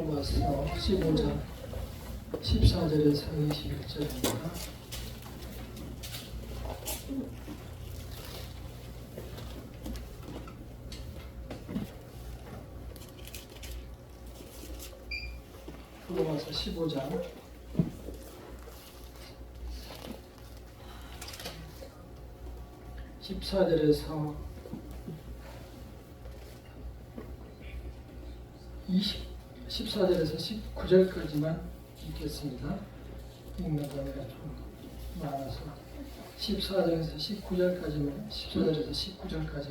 로마서 15장 14절에서 21절입니다. 로마서 15장 14절에서 14절에서 19절까지만 읽겠습니다. 읽는 단어가 좀 많아서 14절에서 19절까지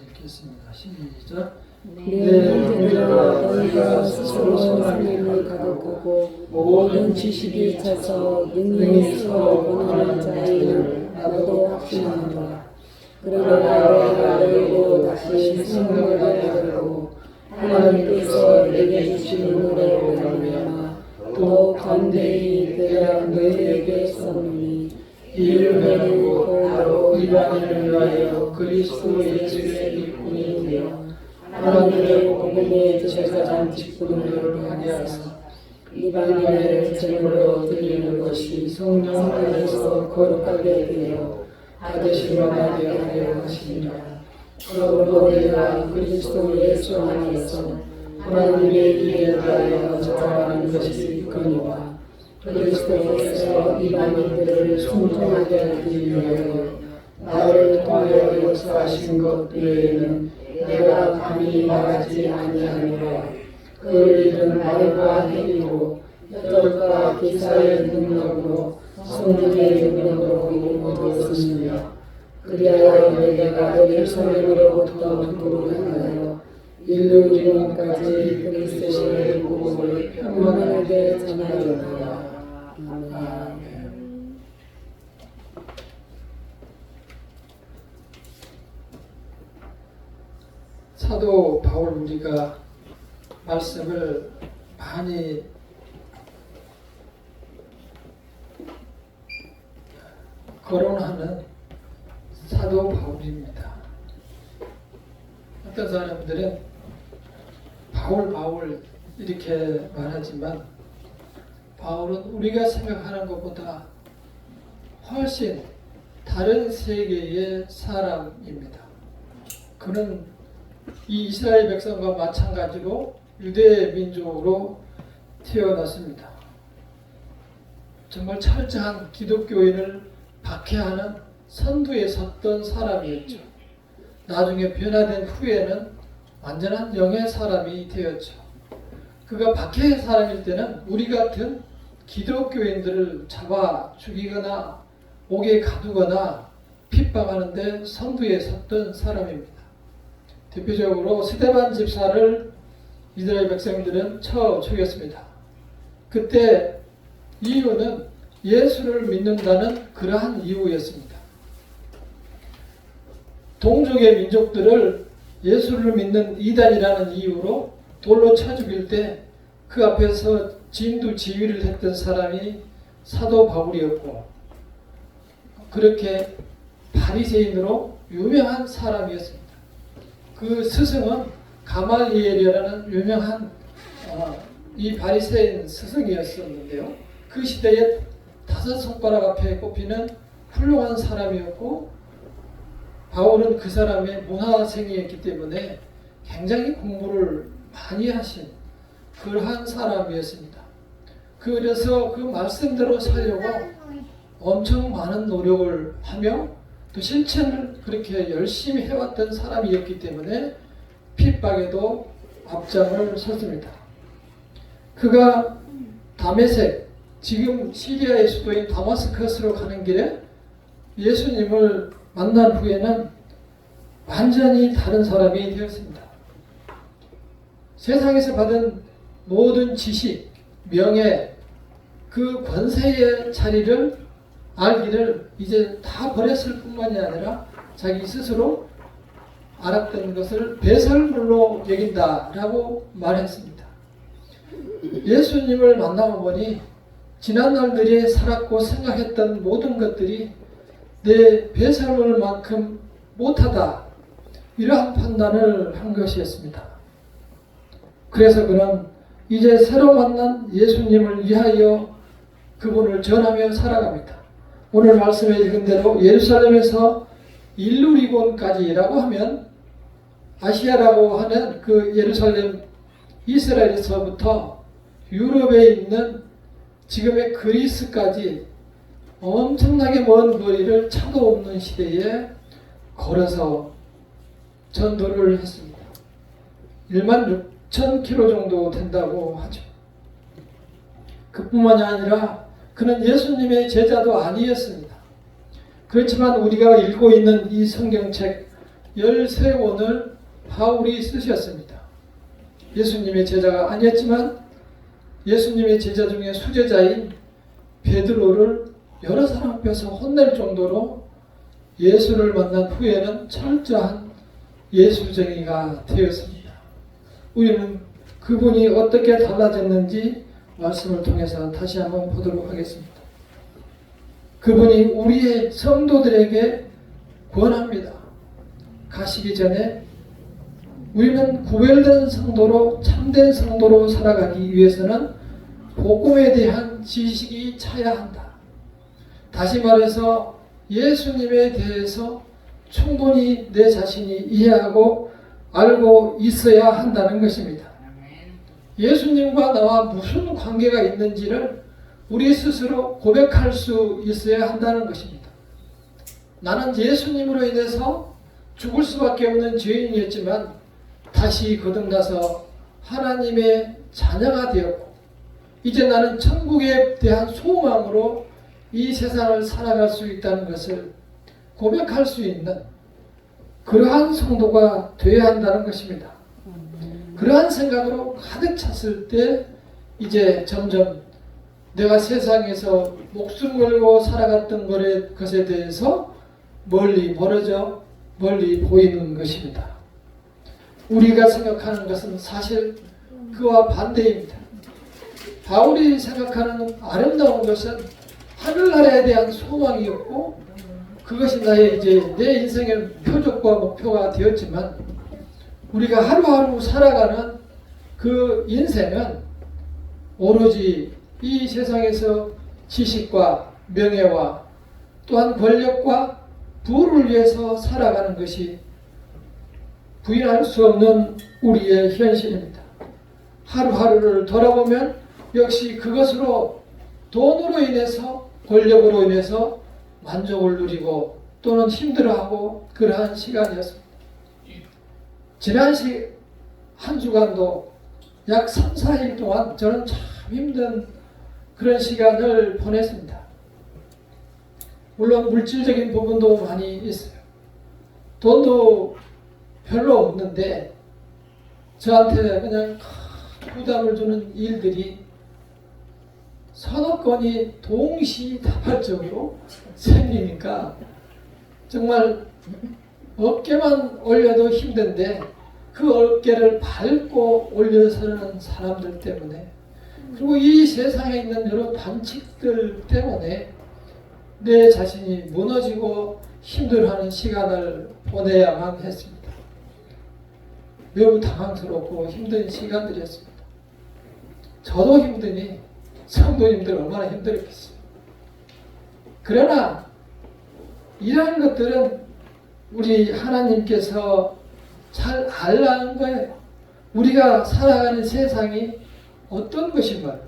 읽겠습니다. 시작. 내 형제들아 너희가 스스로 성령을 가득하고 모든 지식이 차서 능력에서 원하는 자에는 나도 확신한다. 그러나 내가 너희로 다시 성령을 받으려고 하나님께서 내게 주신 은혜로 말미암아 더욱 담대히 내가 너희에게 썼노니 이 은혜는 바로 이방인을 위하여 그리스도 예수의 일꾼이며 하나님의 복음의 제사장 직분을 하게 하사 이방인의 제물로 드리는 것이 성령 안에서 거룩하게 되어 받으심을 받게 하려 하시니라. 그러므로 우리가 그리스도 예수 안에서 하나님의 일에 대하여 자랑하는 것이 있거니와 그리스도께서 이방인들을 순종하게 하기 위하여 나를 통하여 역사하신 것 외에는 내가 감히 말하지 아니하노라. 그 일은 말과 행위로 혈과 기사의 능력으로 성령의 능력으로 이루어졌습니다. 그리하여 내가 너희 성령으로부터 도록하여 인류 이름까지 그리스도의 복음을 평안하게 전하였노라. 아멘. 사도 바울 우리가 말씀을 많이 거론하는 사도 바울입니다. 어떤 사람들은 바울 이렇게 말하지만 바울은 우리가 생각하는 것보다 훨씬 다른 세계의 사람입니다. 그는 이 이스라엘 백성과 마찬가지로 유대 민족으로 태어났습니다. 정말 철저한 기독교인을 박해하는 선두에 섰던 사람이었죠. 나중에 변화된 후에는 완전한 영의 사람이 되었죠. 그가 박해의 사람일 때는 우리 같은 기독교인들을 잡아 죽이거나 옥에 가두거나 핍박하는데 선두에 섰던 사람입니다. 대표적으로 스데반 집사를 이스라엘 백성들은 쳐 죽였습니다. 그때 이유는 예수를 믿는다는 그러한 이유였습니다. 동족의 민족들을 예수를 믿는 이단이라는 이유로 돌로 쳐 죽일 때 그 앞에서 진두지휘를 했던 사람이 사도 바울이었고, 그렇게 바리새인으로 유명한 사람이었습니다. 그 스승은 가말리엘이라는 유명한 이 바리새인 스승이었었는데요. 그 시대에 5손가락 앞에 꼽히는 훌륭한 사람이었고, 바울은 그 사람의 문화생이었기 때문에 굉장히 공부를 많이 하신 그러한 사람이었습니다. 그래서 그 말씀대로 살려고 엄청 많은 노력을 하며 또 실천을 그렇게 열심히 해왔던 사람이었기 때문에 핍박에도 앞장을 섰습니다. 그가 다메섹, 지금 시리아의 수도인 다마스커스로 가는 길에 예수님을 만난 후에는 완전히 다른 사람이 되었습니다. 세상에서 받은 모든 지식, 명예, 그 권세의 자리를 알기를 이제 다 버렸을 뿐만이 아니라 자기 스스로 알았던 것을 배설물로 여긴다라고 말했습니다. 예수님을 만나고 보니 지난 날들이 살았고 생각했던 모든 것들이 내 배설물만큼 못하다, 이러한 판단을 한 것이었습니다. 그래서 그는 이제 새로 만난 예수님을 위하여 그분을 전하며 살아갑니다. 오늘 말씀에 읽은 대로 예루살렘에서 일루리곤까지라고 하면 아시아라고 하는 그 예루살렘 이스라엘에서부터 유럽에 있는 지금의 그리스까지 엄청나게 먼 거리를 차도 없는 시대에 걸어서 전도를 했습니다. 16,000km 정도 된다고 하죠. 그뿐만이 아니라 그는 예수님의 제자도 아니었습니다. 그렇지만 우리가 읽고 있는 이 성경책 13권을 바울이 쓰셨습니다. 예수님의 제자가 아니었지만 예수님의 제자 중에 수제자인 베드로를 여러 사람 앞에서 혼낼 정도로 예수를 만난 후에는 철저한 예수쟁이가 되었습니다. 우리는 그분이 어떻게 달라졌는지 말씀을 통해서 다시 한번 보도록 하겠습니다. 그분이 우리의 성도들에게 권합니다. 가시기 전에 우리는 구별된 성도로 참된 성도로 살아가기 위해서는 복음에 대한 지식이 차야 한다. 다시 말해서 예수님에 대해서 충분히 내 자신이 이해하고 알고 있어야 한다는 것입니다. 예수님과 나와 무슨 관계가 있는지를 우리 스스로 고백할 수 있어야 한다는 것입니다. 나는 예수님으로 인해서 죽을 수밖에 없는 죄인이었지만 다시 거듭나서 하나님의 자녀가 되었고 이제 나는 천국에 대한 소망으로 이 세상을 살아갈 수 있다는 것을 고백할 수 있는 그러한 성도가 되어야 한다는 것입니다. 그러한 생각으로 가득 찼을 때 이제 점점 내가 세상에서 목숨 걸고 살아갔던 것에 대해서 멀리 멀어져 멀리 보이는 것입니다. 우리가 생각하는 것은 사실 그와 반대입니다. 바울이 생각하는 아름다운 것은 하늘나라에 대한 소망이었고 그것이 나의 이제 내 인생의 표적과 목표가 되었지만 우리가 하루하루 살아가는 그 인생은 오로지 이 세상에서 지식과 명예와 또한 권력과 부를 위해서 살아가는 것이 부인할 수 없는 우리의 현실입니다. 하루하루를 돌아보면 역시 그것으로 돈으로 인해서 권력으로 인해서 만족을 누리고 또는 힘들어하고 그러한 시간이었습니다. 지난 한 주간도 약 3, 4일 동안 저는 참 힘든 그런 시간을 보냈습니다. 물론 물질적인 부분도 많이 있어요. 돈도 별로 없는데 저한테 그냥 부담을 주는 일들이 서너 건이 동시다발적으로 생기니까 정말 어깨만 올려도 힘든데 그 어깨를 밟고 올려서는 사람들 때문에 그리고 이 세상에 있는 여러 반칙들 때문에 내 자신이 무너지고 힘들어하는 시간을 보내야만 했습니다. 매우 당황스럽고 힘든 시간들이었습니다. 저도 힘드니 성도님들 얼마나 힘들었겠어요. 그러나 이러한 것들은 우리 하나님께서 잘 알라는 거예요. 우리가 살아가는 세상이 어떤 것인가,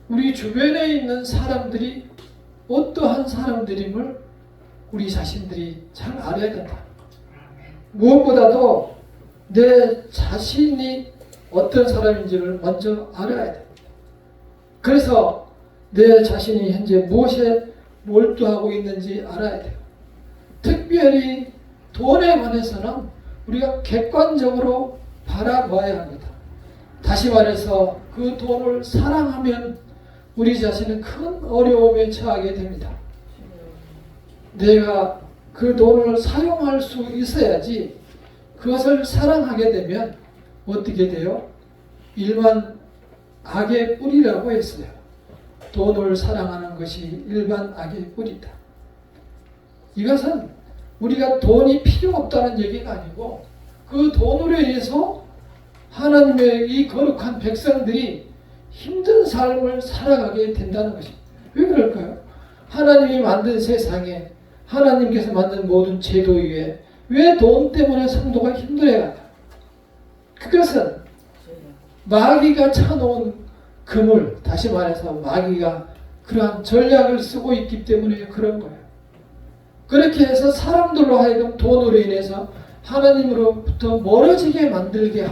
우리 주변에 있는 사람들이 어떠한 사람들임을 우리 자신들이 잘 알아야 된다. 무엇보다도 내 자신이 어떤 사람인지를 먼저 알아야 돼. 그래서 내 자신이 현재 무엇에 몰두하고 있는지 알아야 돼요. 특별히 돈에 관해서는 우리가 객관적으로 바라봐야 합니다. 다시 말해서 그 돈을 사랑하면 우리 자신은 큰 어려움에 처하게 됩니다. 내가 그 돈을 사용할 수 있어야지 그것을 사랑하게 되면 어떻게 돼요? 일반 악의 뿌리라고 했어요. 돈을 사랑하는 것이 일반 악의 뿌리다. 이것은 우리가 돈이 필요 없다는 얘기가 아니고 그 돈으로 인해서 하나님의 이 거룩한 백성들이 힘든 삶을 살아가게 된다는 것입니다. 왜 그럴까요? 하나님이 만든 세상에 하나님께서 만든 모든 제도 위에 왜 돈 때문에 성도가 힘들어야 하냐? 그것은 마귀가 쳐놓은 그물, 다시 말해서 마귀가 그러한 전략을 쓰고 있기 때문에 그런 거예요. 그렇게 해서 사람들로 하여금 돈으로 인해서 하나님으로부터 멀어지게 만들게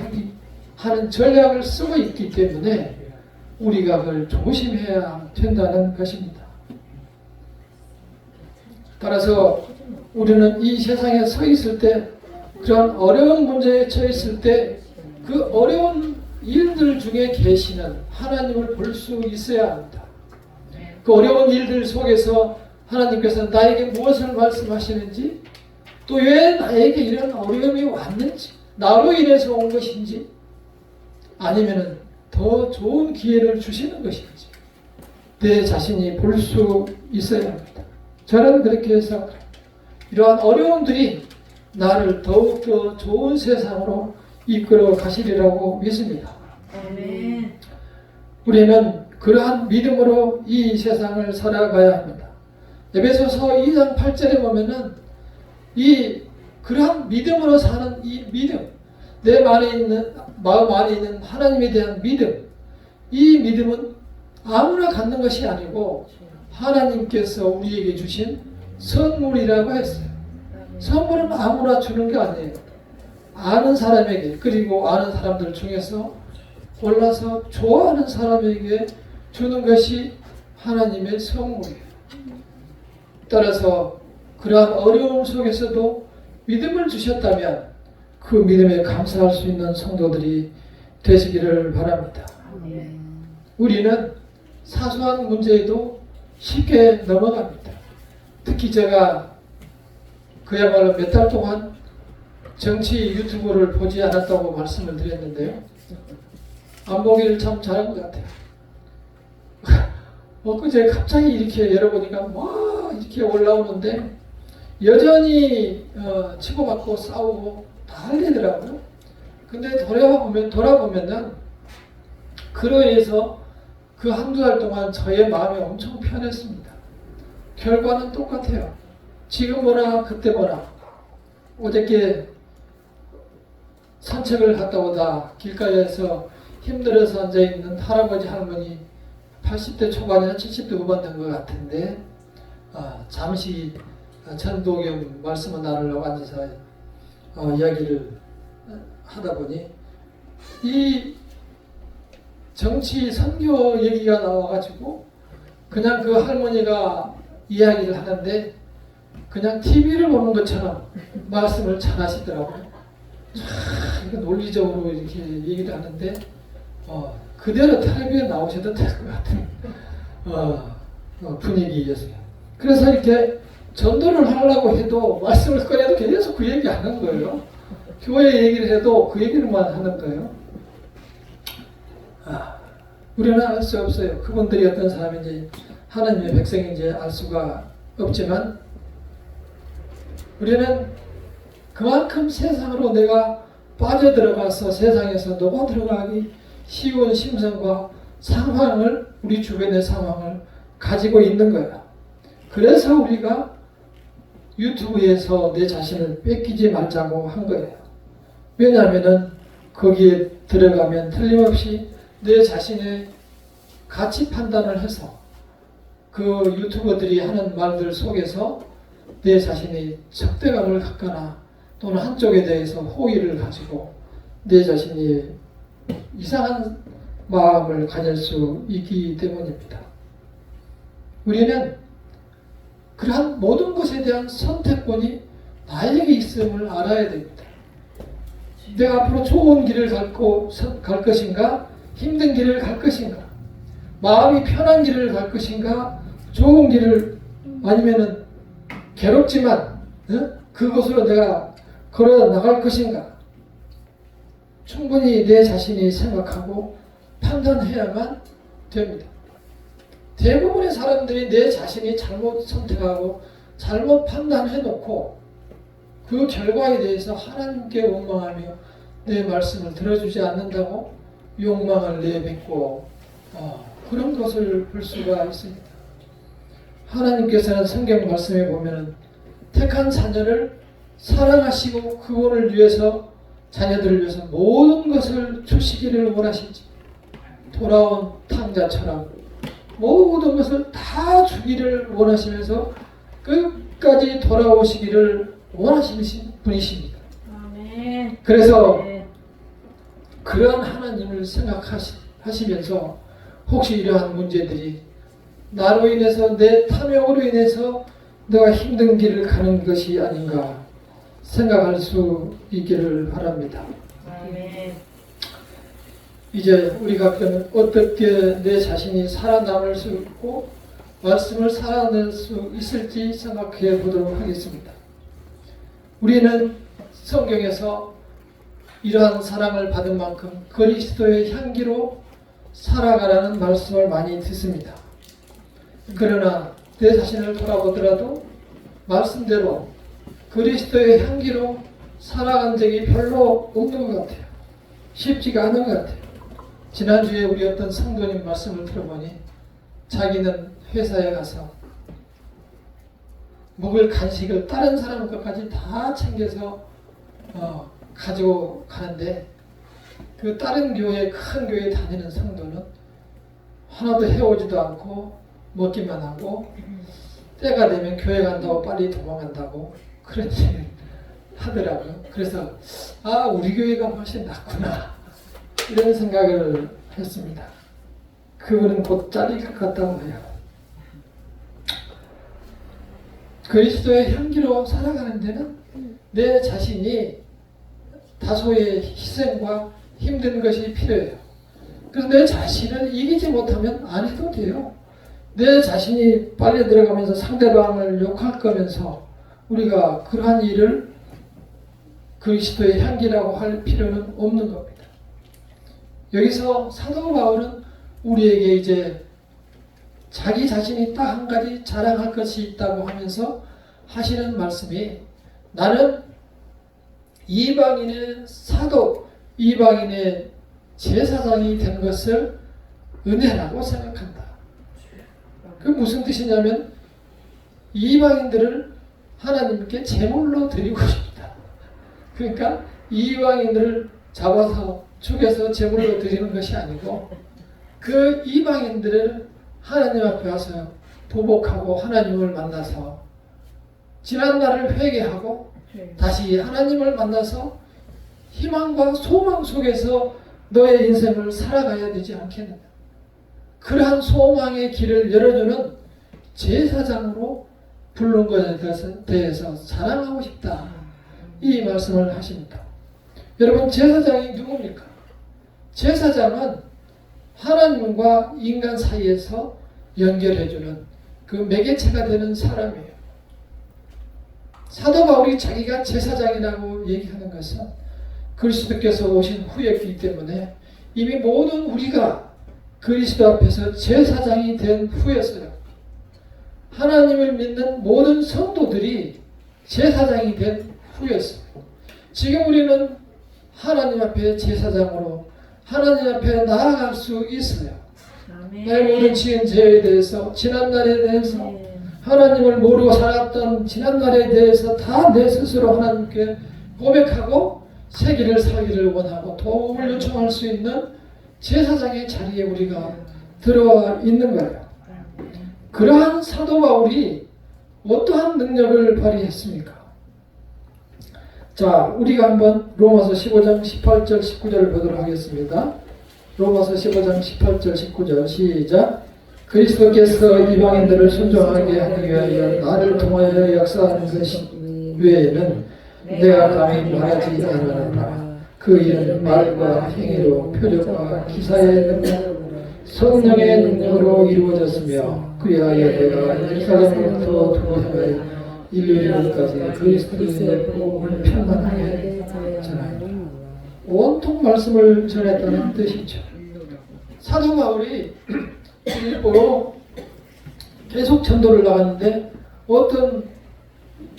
하는 전략을 쓰고 있기 때문에 우리가 그걸 조심해야 된다는 것입니다. 따라서 우리는 이 세상에 서 있을 때, 그런 어려운 문제에 처해 있을 때 그 어려운 일들 중에 계시는 하나님을 볼 수 있어야 합니다. 그 어려운 일들 속에서 하나님께서 나에게 무엇을 말씀하시는지, 또 왜 나에게 이런 어려움이 왔는지, 나로 인해서 온 것인지, 아니면 더 좋은 기회를 주시는 것인지 내 자신이 볼 수 있어야 합니다. 저는 그렇게 생각합니다. 이러한 어려움들이 나를 더욱더 좋은 세상으로 이끌어 가시리라고 믿습니다. 아멘. 우리는 그러한 믿음으로 이 세상을 살아가야 합니다. 에베소서 2장 8절에 보면은 그러한 믿음으로 사는 이 믿음, 내 마음 안에 있는 하나님에 대한 믿음, 이 믿음은 아무나 갖는 것이 아니고 하나님께서 우리에게 주신 선물이라고 했어요. 선물은 아무나 주는 게 아니에요. 아는 사람에게, 그리고 아는 사람들 중에서 골라서 좋아하는 사람에게 주는 것이 하나님의 선물이에요. 따라서 그러한 어려움 속에서도 믿음을 주셨다면 그 믿음에 감사할 수 있는 성도들이 되시기를 바랍니다. 우리는 사소한 문제에도 쉽게 넘어갑니다. 특히 제가 그야말로 몇 달 동안 정치 유튜브를 보지 않았다고 말씀을 드렸는데요. 안 보기를 참 잘한 것 같아요. 그제 갑자기 이렇게 열어보니까 막 이렇게 올라오는데 여전히 치고받고 싸우고 다 하더라고요. 근데 돌아보면은 그로 인해서 그 한두 달 동안 저의 마음이 엄청 편했습니다. 결과는 똑같아요. 지금 보나 그때 보나. 어저께 산책을 갔다 오다 길가에서 힘들어서 앉아있는 할아버지 할머니 80대 초반이나 70대 후반 된 것 같은데 잠시 전도겸 말씀을 나누려고 앉아서 이야기를 하다 보니 이 정치 선교 얘기가 나와가지고 그냥 그 할머니가 이야기를 하는데 그냥 TV를 보는 것처럼 말씀을 잘하시더라고요. 참 논리적으로 이렇게 얘기를 하는데 그대로 텔레비에 나오셔도 될 것 같은 분위기였어요. 그래서 이렇게 전도를 하려고 해도 말씀을 꺼내도 계속 그 얘기 하는 거예요. 교회 얘기를 해도 그 얘기를만 하는 거예요. 우리는 알 수 없어요. 그분들이 어떤 사람인지 하나님의 백성인지 알 수가 없지만 우리는 그만큼 세상으로 내가 빠져들어가서 세상에서 녹아들어가기 쉬운 심성과 상황을, 우리 주변의 상황을 가지고 있는 거야. 그래서 우리가 유튜브에서 내 자신을 뺏기지 말자고 한 거예요. 왜냐하면은 거기에 들어가면 틀림없이 내 자신의 가치 판단을 해서 그 유튜버들이 하는 말들 속에서 내 자신이 적대감을 갖거나 또는 한쪽에 대해서 호의를 가지고 내 자신이 이상한 마음을 가질 수 있기 때문입니다. 우리는 그러한 모든 것에 대한 선택권이 나에게 있음을 알아야 됩니다. 내가 앞으로 좋은 길을 갈 것인가, 힘든 길을 갈 것인가, 마음이 편한 길을 갈 것인가, 좋은 길을, 아니면은 괴롭지만 그곳으로 내가 걸어 나갈 것인가, 충분히 내 자신이 생각하고 판단해야만 됩니다. 대부분의 사람들이 내 자신이 잘못 선택하고 잘못 판단해놓고 그 결과에 대해서 하나님께 원망하며 내 말씀을 들어주지 않는다고 욕망을 내뱉고 그런 것을 볼 수가 있습니다. 하나님께서는 성경 말씀에 보면은 택한 자녀를 사랑하시고 그분을 위해서 자녀들을 위해서 모든 것을 주시기를 원하시지. 돌아온 탕자처럼 모든 것을 다 주기를 원하시면서 끝까지 돌아오시기를 원하시는 분이십니다. 아멘. 그래서 네. 그러한 하나님을 생각하시면서 혹시 이러한 문제들이 나로 인해서 내 탐욕으로 인해서 내가 힘든 길을 가는 것이 아닌가 생각할 수 있기를 바랍니다. 아멘. 이제 우리가 그러면 어떻게 내 자신이 살아남을 수 있고 말씀을 살아낼 수 있을지 생각해 보도록 하겠습니다. 우리는 성경에서 이러한 사랑을 받은 만큼 그리스도의 향기로 살아가라는 말씀을 많이 듣습니다. 그러나 내 자신을 돌아보더라도 말씀대로 그리스도의 향기로 살아간 적이 별로 없는 것 같아요. 쉽지가 않은 것 같아요. 지난주에 우리 어떤 성도님 말씀을 들어보니 자기는 회사에 가서 먹을 간식을 다른 사람 것까지 다 챙겨서 가지고 가는데 그 다른 교회, 큰 교회 다니는 성도는 하나도 해오지도 않고 먹기만 하고 때가 되면 교회 간다고 빨리 도망간다고 그런 얘기를 하더라고요. 그래서 우리 교회가 훨씬 낫구나 이런 생각을 했습니다. 그분은 곧 잘릴 것 같다고 해요. 그리스도의 향기로 살아가는 데는 내 자신이 다소의 희생과 힘든 것이 필요해요. 그래서 내 자신을 이기지 못하면 안 해도 돼요. 내 자신이 빨리 들어가면서 상대방을 욕할 거면서 우리가 그러한 일을 그리스도의 향기라고 할 필요는 없는 겁니다. 여기서 사도 바울은 우리에게 이제 자기 자신이 딱 한 가지 자랑할 것이 있다고 하면서 하시는 말씀이 나는 이방인의 사도, 이방인의 제사장이 된 것을 은혜라고 생각한다. 그 무슨 뜻이냐면 이방인들을 하나님께 제물로 드리고 싶다. 그러니까 이방인들을 잡아서 죽여서 제물로 드리는 것이 아니고 그 이방인들을 하나님 앞에 와서 보복하고 하나님을 만나서 지난 날을 회개하고 다시 하나님을 만나서 희망과 소망 속에서 너의 인생을 살아가야 되지 않겠느냐. 그러한 소망의 길을 열어주는 제사장으로 부른 것에 대해서 자랑하고 싶다. 이 말씀을 하십니다. 여러분, 제사장이 누굽니까? 제사장은 하나님과 인간 사이에서 연결해주는 그 매개체가 되는 사람이에요. 사도 바울이 자기가 제사장이라고 얘기하는 것은 그리스도께서 오신 후였기 때문에 이미 모든 우리가 그리스도 앞에서 제사장이 된 후였어요. 하나님을 믿는 모든 성도들이 제사장이 된 후였어요. 지금 우리는 하나님 앞에 제사장으로 하나님 앞에 나아갈 수 있어요. 내 모든 지은 죄에 대해서, 지난날에 대해서, 하나님을 모르고 살았던 지난날에 대해서 다 내 스스로 하나님께 고백하고 새 길을 살기를 원하고 도움을 요청할 수 있는 제사장의 자리에 우리가 들어와 있는 거예요. 그러한 사도 바울이 어떠한 능력을 발휘했습니까? 자, 우리가 한번 로마서 15장 18절 19절을 보도록 하겠습니다. 로마서 15장 18절 19절 시작. 그리스도께서 이방인들을 순종하게 하기 위하여 나를 통하여 역사하는 것 외에는 내가 감히 말하지 않으나 그 일은 말과 행위로 표적과 기사의 능력 성령의 능력으로 이루어졌으며 그리하여 내가 예루살렘부터 두고하여 인류까지 그리스도의 복음을 평안하게 전하리라. 온통 말씀을 전했다는 뜻이죠. 사도 바울이 일부러 계속 전도를 나갔는데 어떤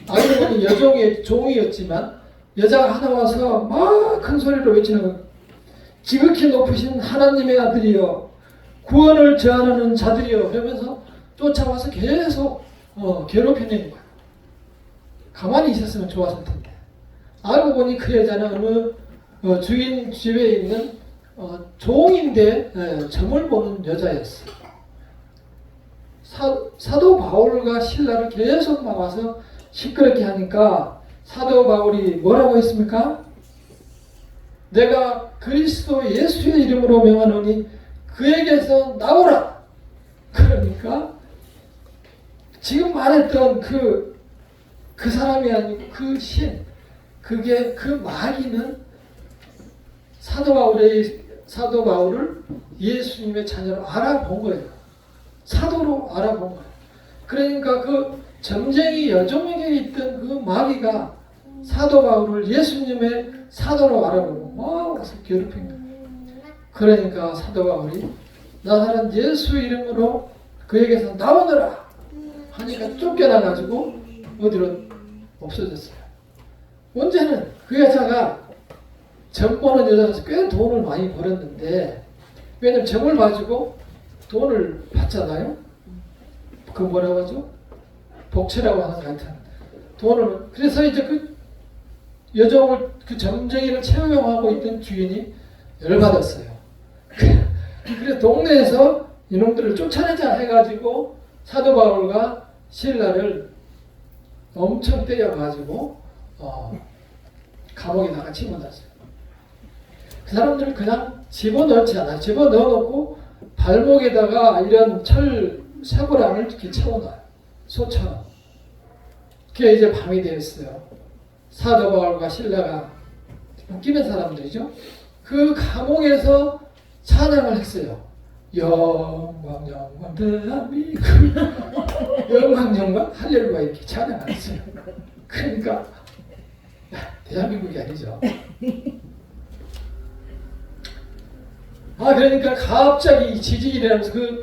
아이는 여종의 종이었지만 여자가 하나 와서 막 큰 소리로 외치는 거예요. 지극히 높으신 하나님의 아들이여 구원을 제한하는 자들이여 그러면서 쫓아와서 계속 괴롭히는 거야. 가만히 있었으면 좋았을 텐데. 알고 보니 그 여자는 어느 주인 집에 있는 종인데 점을 보는 여자였어. 사도 바울과 신라를 계속 막아서 시끄럽게 하니까 사도 바울이 뭐라고 했습니까? 내가 그리스도 예수의 이름으로 명하노니 그에게서 나오라. 그러니까 지금 말했던 그 사람이 아니고 그 신, 그게 그 마귀는 사도 바울을 예수님의 자녀로 알아본 거예요. 사도로 알아본 거예요. 그러니까 그 점쟁이 여종에게 있던 그 마귀가 사도 바울을 예수님의 사도로 알아보고 와서 괴롭힌 거예요. 그러니까 사도 바울이 나사렛 예수 이름으로 그에게서 나오너라 하니까 쫓겨나가지고 어디로 없어졌어요. 문제는 그 여자가 점 보는 여자라서 꽤 돈을 많이 벌었는데, 왜냐면 점을 봐주고 돈을 받잖아요. 그 뭐라고 하죠? 복채라고 하는 것 같은 돈을. 그래서 이제 그 여종을, 그 점쟁이를 채용하고 있던 주인이 열받았어요. 그래서 동네에서 이놈들을 쫓아내자 해가지고 사도 바울과 신라를 엄청 때려가지고 감옥에다가 집어넣었어요. 그 사람들을 그냥 집어넣지 않아요. 집어넣어놓고 발목에다가 이런 철 쇠고랑을 이렇게 채워놔요. 소처럼. 그게 이제 밤이 되었어요. 사도 바울과 신라가 웃기는 사람들이죠. 그 감옥에서 찬양을 했어요. 영광 영광 대한민국 영광 영광 할렐루야 이렇게 찬양을 했어요. 그러니까 대한민국이 아니죠. 그러니까 갑자기 지진이 일어나면서 그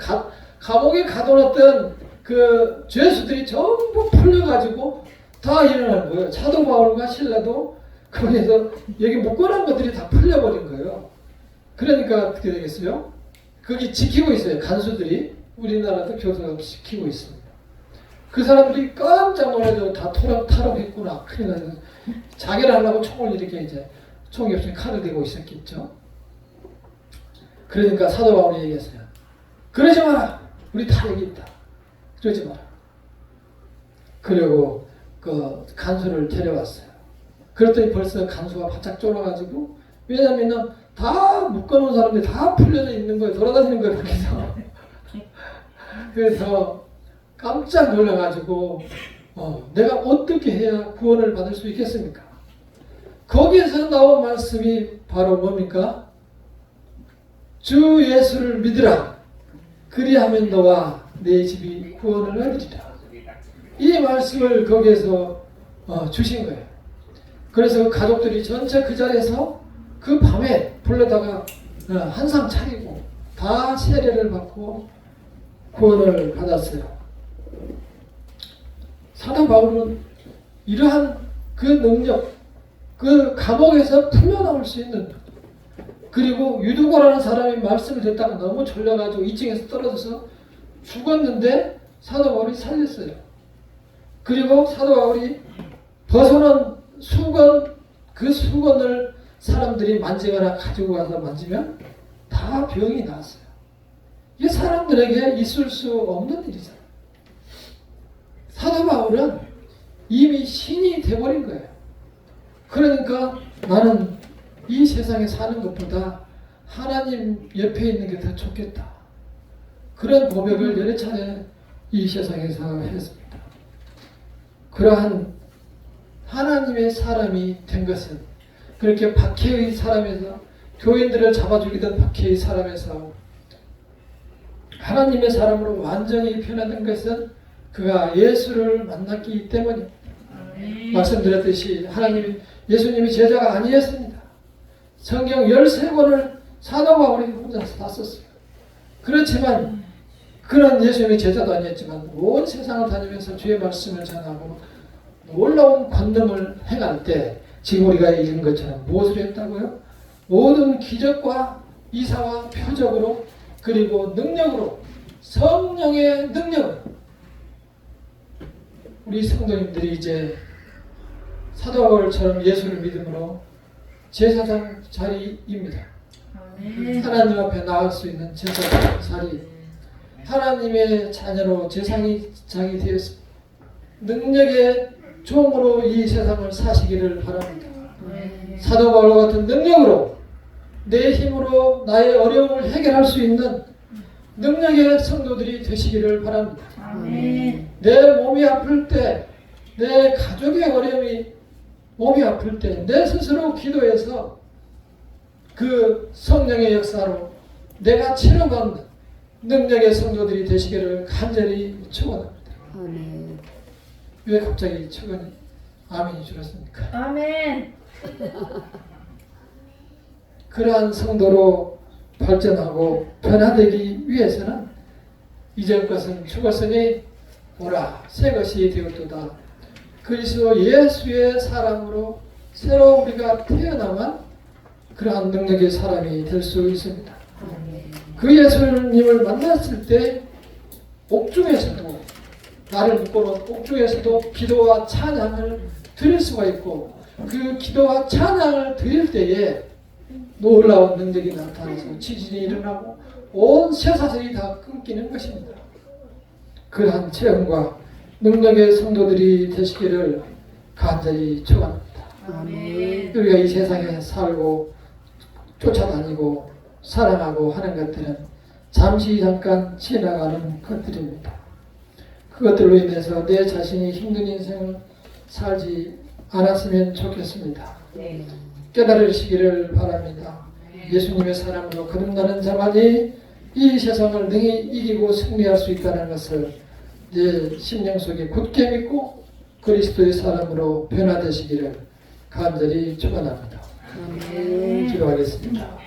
감옥에 가둬놨던 그 죄수들이 전부 풀려가지고 다 일어나는 거예요. 사도 바울과 신라도 거기에서 여기 묶어놓은 것들이 다 풀려버린 거예요. 그러니까 어떻게 되겠어요? 거기 지키고 있어요. 간수들이. 우리나라도 교도소 지키고 있습니다. 그 사람들이 깜짝 놀라서 다 탈옥했구나. 그래서 자결 하려고 총을 이렇게 이제 총이 없으니 칼을 들고 있었겠죠. 그러니까 사도 바울이 얘기했어요. 그러지 마라. 우리 다 여기 있다. 그러지 마라. 그리고 그 간수를 데려왔어요. 그랬더니 벌써 간수가 바짝 쫄아가지고, 왜냐면 다 묶어놓은 사람들이 다 풀려져 있는 거예요. 돌아다니는 거예요. 거기서. 그래서 깜짝 놀라가지고 내가 어떻게 해야 구원을 받을 수 있겠습니까? 거기에서 나온 말씀이 바로 뭡니까? 주 예수를 믿으라. 그리하면 너와 내 집이 구원을 얻으리라. 이 말씀을 거기에서 주신 거예요. 그래서 그 가족들이 전체 그 자리에서 그 밤에 불러다가 한상 차리고 다 세례를 받고 구원을 받았어요. 사도 바울은 이러한 그 능력, 그 감옥에서 풀려나올 수 있는, 그리고 유두고라는 사람이 말씀을 듣다가 너무 졸려가지고 2층에서 떨어져서 죽었는데 사도 바울이 살렸어요. 그리고 사도 바울이 벗어난 수건, 그 수건을 사람들이 만지거나 가지고 가서 만지면 다 병이 나았어요. 이게 사람들에게 있을 수 없는 일이잖아요. 사도 바울은 이미 신이 돼버린 거예요. 그러니까 나는 이 세상에 사는 것보다 하나님 옆에 있는 게 더 좋겠다. 그런 고백을 여러 차례 이 세상에서 했습니다. 그러한 하나님의 사람이 된 것은, 그렇게 박해의 사람에서, 교인들을 잡아주기던 박해의 사람에서 하나님의 사람으로 완전히 변화된 것은 그가 예수를 만났기 때문입니다. 말씀드렸듯이 예수님이 제자가 아니었습니다. 성경 13권을 사도 바울이 혼자서 다 썼어요. 그렇지만 그런 예수님의 제자도 아니었지만 온 세상을 다니면서 주의 말씀을 전하고 놀라운 권능을 행할 때 지금 우리가 읽은 것처럼 무엇을 했다고요? 모든 기적과 이사와 표적으로 그리고 능력으로, 성령의 능력으로 우리 성도님들이 이제 사도 바울처럼 예수를 믿음으로 제사장 자리입니다. 아멘. 하나님 앞에 나갈 수 있는 제사장 자리, 하나님의 자녀로 제사장이 되었습니다. 능력의 종으로 이 세상을 사시기를 바랍니다. 아멘. 사도 바울과 같은 능력으로 내 힘으로 나의 어려움을 해결할 수 있는 능력의 성도들이 되시기를 바랍니다. 아멘. 내 몸이 아플 때, 내 가족의 몸이 아플 때 내 스스로 기도해서 그 성령의 역사로 내가 치료받는 능력의 성도들이 되시기를 간절히 축원합니다. 아멘. 왜 갑자기 축원이 아멘이 줄었습니까? 아멘. 그러한 성도로 발전하고 변화되기 위해서는 이전 것은 죽었으니 보라 새 것이 되었도다. 그리스도 예수의 사람으로 새로 우리가 태어나만 그러한 능력의 사람이 될 수 있습니다. 그 예수님을 만났을 때 옥중에서도 나를 묶어놓은 옥중에서도 기도와 찬양을 드릴 수가 있고 그 기도와 찬양을 드릴 때에 놀라운 능력이 나타나서 지진이 일어나고 온 쇠사슬이 다 끊기는 것입니다. 그러한 체험과 능력의 성도들이 되시기를 간절히 축원합니다. 아멘. 우리가 이 세상에 살고 쫓아다니고 사랑하고 하는 것들은 잠시 잠깐 지나가는 것들입니다. 그것들로 인해서 내 자신이 힘든 인생을 살지 않았으면 좋겠습니다. 네. 깨달으시기를 바랍니다. 예수님의 사랑으로 거듭나는 자만이 이 세상을 능히 이기고 승리할 수 있다는 것을 내 심령 속에 굳게 믿고 그리스도의 사람으로 변화되시기를 간절히 축원합니다. 아멘. 기도하겠습니다.